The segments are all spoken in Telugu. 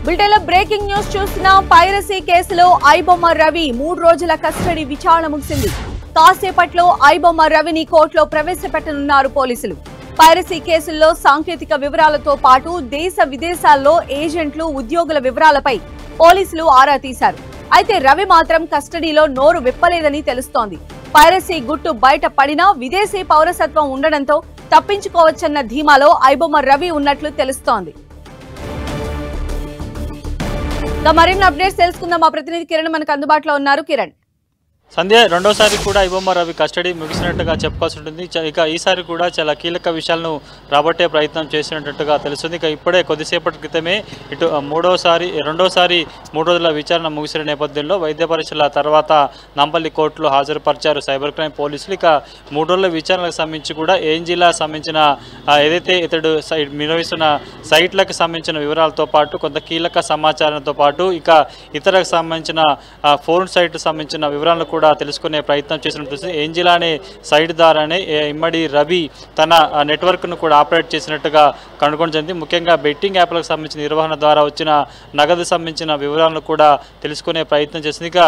బులెటిన్లో బ్రేకింగ్ న్యూస్ చూసిన పైరసీ కేసులో ఐబొమ్మ రవి 3 రోజుల కస్టడీ విచారణ ముగిసింది. కాసేపట్లో ఐబొమ్మ రవిని కోర్టులో ప్రవేశపెట్టనున్నారు పోలీసులు. పైరసీ కేసుల్లో సాంకేతిక వివరాలతో పాటు దేశ విదేశాల్లో ఏజెంట్లు ఉద్యోగుల వివరాలపై పోలీసులు ఆరా తీశారు. అయితే రవి మాత్రం కస్టడీలో నోరు విప్పలేదని తెలుస్తోంది. పైరసీ గుట్టు బయట పడినా విదేశీ పౌరసత్వం ఉండడంతో తప్పించుకోవచ్చన్న ధీమాలో ఐబొమ్మ రవి ఉన్నట్లు తెలుస్తోంది. మరిన్ని అప్డేట్స్ తెలుసుకుందాం. మా ప్రతినిధి కిరణ్ మనకు అందుబాటులో ఉన్నారు. కిరణ్, సంధ్య రెండోసారి కూడా ఐబొమ్మ రవి కస్టడీ ముగిసినట్టుగా చెప్పుకోవాల్సి ఉంటుంది. ఇక ఈసారి కూడా చాలా కీలక విషయాలను రాబట్టే ప్రయత్నం చేసినట్టుగా తెలుస్తుంది. ఇక ఇప్పుడే కొద్దిసేపటి క్రితమే ఇటు రెండోసారి 3 రోజుల విచారణ ముగిసిన నేపథ్యంలో వైద్య పరీక్షల తర్వాత నాంపల్లి కోర్టులో హాజరుపరిచారు సైబర్ క్రైమ్ పోలీసులు. ఇక 3 రోజుల విచారణకు సంబంధించి కూడా ఏఎన్జీలా సంబంధించిన ఏదైతే ఇతడు నిర్వహిస్తున్న సైట్లకు సంబంధించిన వివరాలతో పాటు కొంత కీలక సమాచారంతో పాటు ఇక ఇతరకు సంబంధించిన ఫోన్ సైట్ సంబంధించిన వివరాలను కూడా తెలుసుకునే ప్రయత్నం చేసినట్టు ఏంజిలా అనే సైట్ ద్వారానే ఇమ్మడి రవి తన నెట్వర్క్ను కూడా ఆపరేట్ చేసినట్టుగా కనుగొనడం జరిగింది. ముఖ్యంగా బెట్టింగ్ యాప్లకు సంబంధించిన నిర్వహణ ద్వారా వచ్చిన నగదు సంబంధించిన వివరాలను కూడా తెలుసుకునే ప్రయత్నం చేసింది. ఇక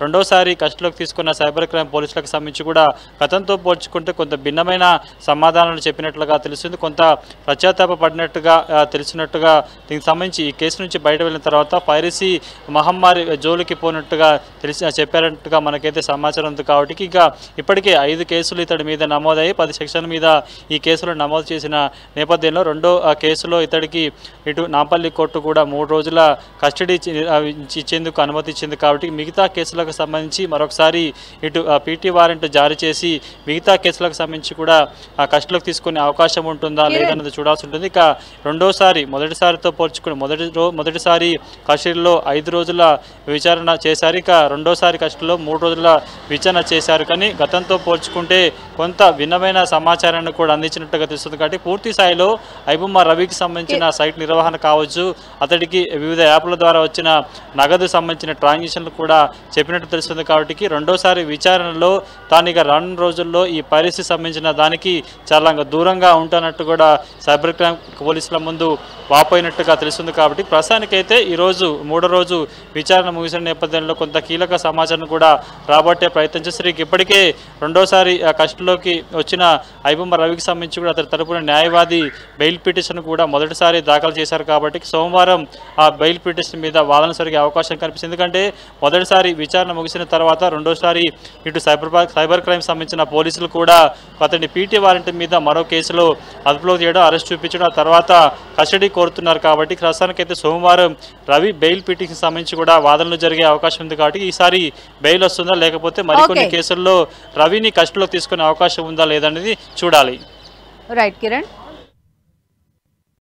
రెండోసారి కస్టడీలోకి తీసుకున్న సైబర్ క్రైమ్ పోలీసులకు సంబంధించి కూడా గతంతో పోల్చుకుంటే కొంత భిన్నమైన సమాధానాలు చెప్పినట్లుగా తెలుస్తుంది. కొంత పశ్చాత్తాప పడినట్టుగా తెలిసినట్టుగా దీనికి సంబంధించి ఈ కేసు నుంచి బయట వెళ్ళిన తర్వాత పైరసీ మహమ్మారి జోలికి పోయినట్టుగా చెప్పారంటుగా మనకైతే సమాచారం ఉంది. కాబట్టి ఇక ఇప్పటికే 5 కేసులు ఇతడి మీద నమోదయ్యి 10 సెక్షన్ల మీద ఈ కేసులు నమోదు చేసిన నేపథ్యంలో రెండో కేసులో ఇతడికి ఇటు నాంపల్లి కోర్టు కూడా 3 రోజుల కస్టడీ ఇచ్చేందుకు అనుమతి ఇచ్చింది. కాబట్టి మిగతా కేసులకు సంబంధించి మరొకసారి ఇటు పీటీ వారెంట్ జారీ చేసి మిగతా కేసులకు సంబంధించి కూడా కస్టడీలోకి తీసుకునే అవకాశం ఉంటుందా లేదన్నది చూడాల్సి ఉంటుంది. ఇక రెండోసారి మొదటిసారితో పోల్చుకుని మొదటిసారి కస్టడీలో 5 రోజుల విచారణ చేశారు. ఇక రెండోసారి కస్టడీలో 3 రోజుల విచారణ చేశారు. కానీ గతంతో పోల్చుకుంటే కొంత భిన్నమైన సమాచారాన్ని కూడా అందించినట్టుగా తెలుస్తుంది. కాబట్టి పూర్తి స్థాయిలో ఐబొమ్మ రవికి సంబంధించిన సైట్ నిర్వహణ కావచ్చు, అతడికి వివిధ యాప్ల ద్వారా వచ్చిన నగదు సంబంధించిన ట్రాన్సాక్షన్లు కూడా చెప్పినట్టు తెలుస్తుంది. కాబట్టి రెండోసారి విచారణలో తాను ఇక రానున్న రోజుల్లో ఈ పైరసీ సంబంధించిన దానికి చాలా దూరంగా ఉంటున్నట్టు కూడా సైబర్ క్రైమ్ పోలీసుల ముందు వాపోయినట్టుగా తెలుస్తుంది. కాబట్టి ప్రస్తుతానికైతే ఈరోజు 3వ రోజు విచారణ ముగిసిన నేపథ్యంలో కొంత కీలక సమాచారం కూడా రాబట్టే ప్రయత్నం చేస్తారు. ఇప్పటికే రెండోసారి కస్టడీలోకి వచ్చిన ఐబొమ్మ రవికి సంబంధించి కూడా అతని తరపున న్యాయవాది బెయిల్ పిటిషన్ కూడా మొదటిసారి దాఖలు చేశారు. కాబట్టి సోమవారం ఆ బెయిల్ పిటిషన్ మీద వాదన జరిగే అవకాశం కనిపిస్తుంది. ఎందుకంటే మొదటిసారి విచారణ ముగిసిన తర్వాత రెండోసారి ఇటు సైబర్ క్రైమ్ సంబంధించిన పోలీసులు కూడా అతని పీటీ వారెంట్ మీద మరో కేసులో అదుపులోకి చేయడం, అరెస్ట్ చూపించడం, ఆ తర్వాత కస్టడీ కోరుతున్నారు. కాబట్టి ప్రస్తుతానికైతే సోమవారం రవి బెయిల్ పిటిషన్ సంబంధించి కూడా వాదనలు జరిగే అవకాశం ఉంది. కాబట్టి ఈసారి బెయిల్ వస్తుందా లేకపోతే మరికొన్ని కేసుల్లో రవిని కస్టడీలోకి తీసుకునే అవకాశం ఉందా లేదనేది చూడాలి. రైట్ కిరణ్.